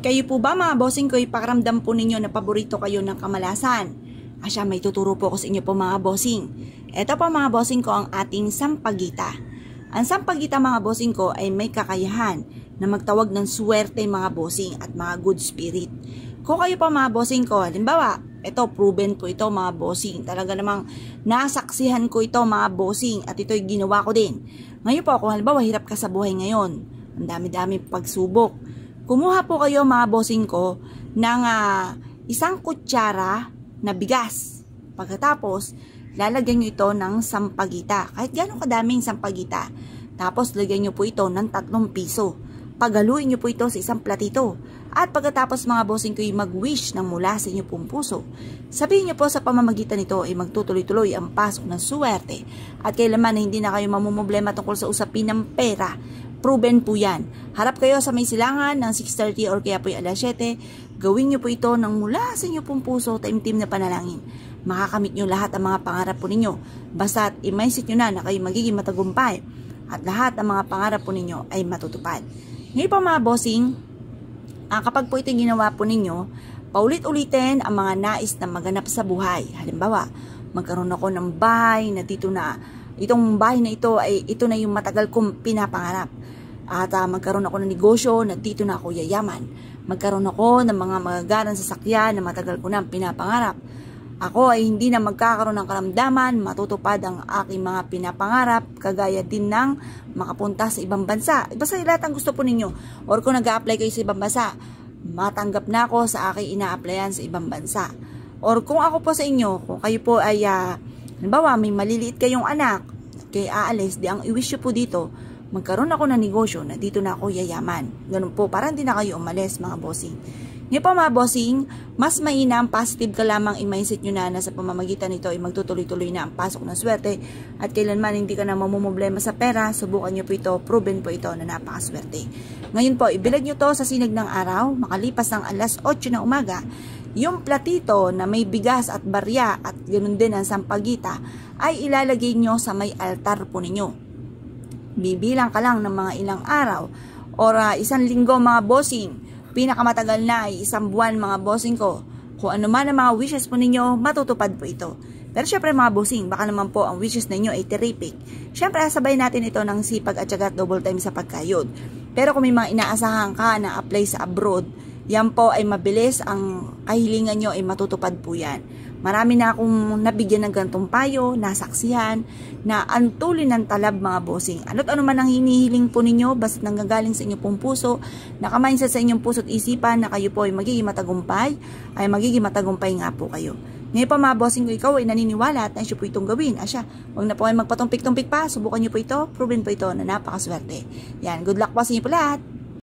Kayo po ba mga bossing ko, ipakiramdam po ninyo na paborito kayo ng kamalasan? Asya, may tuturo po ko sa inyo po mga bossing. Ito po mga bossing ko ang ating sampagita. Ang sampagita mga bossing ko ay may kakayahan na magtawag ng swerte mga bossing at mga good spirit. Kung kayo pa mga bossing ko, halimbawa, ito proven po ito mga bossing. Talaga namang nasaksihan ko ito mga bossing at ito'y ginawa ko din. Ngayon po, kung halimbawa hirap ka sa buhay ngayon, ang dami-dami pagsubok, kumuha po kayo mga bossing ko ng isang kutsara na bigas. Pagkatapos, lalagyan nyo ito ng sampagita. Kahit gano'ng kadaming sampagita. Tapos, lagyan nyo po ito ng 3 piso. Paghaluin nyo po ito sa isang platito. At pagkatapos mga bossing ko, mag-wish ng mula sa inyo pong puso. Sabihin nyo po sa pamamagitan nito ay magtutuloy-tuloy ang pasok ng suwerte. At kailanman na hindi na kayo mamumblema tungkol sa usapin ng pera. Proven po yan. Harap kayo sa may silangan ng 6:30 or kaya po yung alas 7. Gawin nyo po ito ng mula sa inyo pong puso, taimtim na panalangin. Makakamit nyo lahat ang mga pangarap po ninyo. Basta't i-mindset nyo na kayo magiging matagumpay. At lahat ng mga pangarap po ninyo ay matutupad. Ngayon po mga bossing, kapag po ito ginawa po ninyo, paulit-ulitin ang mga nais na maganap sa buhay. Halimbawa, magkaroon ako ng bahay na dito na, itong bahay na ito ay ito na yung matagal kong pinapangarap. At magkaroon ako ng negosyo na dito na ako yayaman. Magkaroon ako ng mga magagaran sasakyan na matagal ko na pinapangarap. Ako ay hindi na magkakaroon ng karamdaman, matutupad ang aking mga pinapangarap, kagaya din ng makapunta sa ibang bansa. Basta lahat ang gusto po ninyo. Or kung nag-a-apply kayo sa ibang bansa, matanggap na ako sa aking ina-applyan sa ibang bansa. Or kung ako po sa inyo, kung kayo po ay, halimbawa, may maliliit kayong anak, kay aalis, di ang i-wish po dito, magkaroon ako ng negosyo na dito na ako yayaman. Ganun po, parang hindi na kayo umalis mga bossing. Ngayon po mga bossing, mas mainam, positive ka lamang i-mindset nyo na sa pamamagitan nito ay magtutuloy-tuloy na ang pasok ng swerte at kailanman hindi ka na mamumblema sa pera, subukan nyo po ito, proven po ito na napakaswerte. Ngayon po, ibilag nyo to sa sinag ng araw, makalipas ng alas 8 ng umaga, yung platito na may bigas at barya at ganoon din ang sampagita ay ilalagay nyo sa may altar po ninyo. Bibilang ka lang ng mga ilang araw or 1 linggo mga bossing. Pinakamatagal na ay 1 buwan mga bossing ko. Kung ano man ang mga wishes po ninyo, matutupad po ito. Pero syempre mga bossing, baka naman po ang wishes ninyo ay terrific. Syempre sabay natin ito ng sipag at syaga double time sa pagkayod. Pero kung may mga inaasahan ka na apply sa abroad, yan po ay mabilis, ang kahilingan nyo ay matutupad po yan. Marami na akong nabigyan ng gantong payo, nasaksihan, na antulin ng talab mga bossing. Ano't ano man ang hinihiling po ninyo, basta nanggagaling sa inyong pong puso, nakamindset sa inyong puso at isipan na kayo po ay magiging matagumpay, ay magiging matagumpay nga po kayo. Ngayon pa mga bossing ko, ikaw ay naniniwala at naisyo po itong gawin. Asya, huwag na po kayo magpatumpik-tumpik pa, subukan nyo po ito, proven po ito na napakaswerte. Yan, good luck po sa inyo po lahat.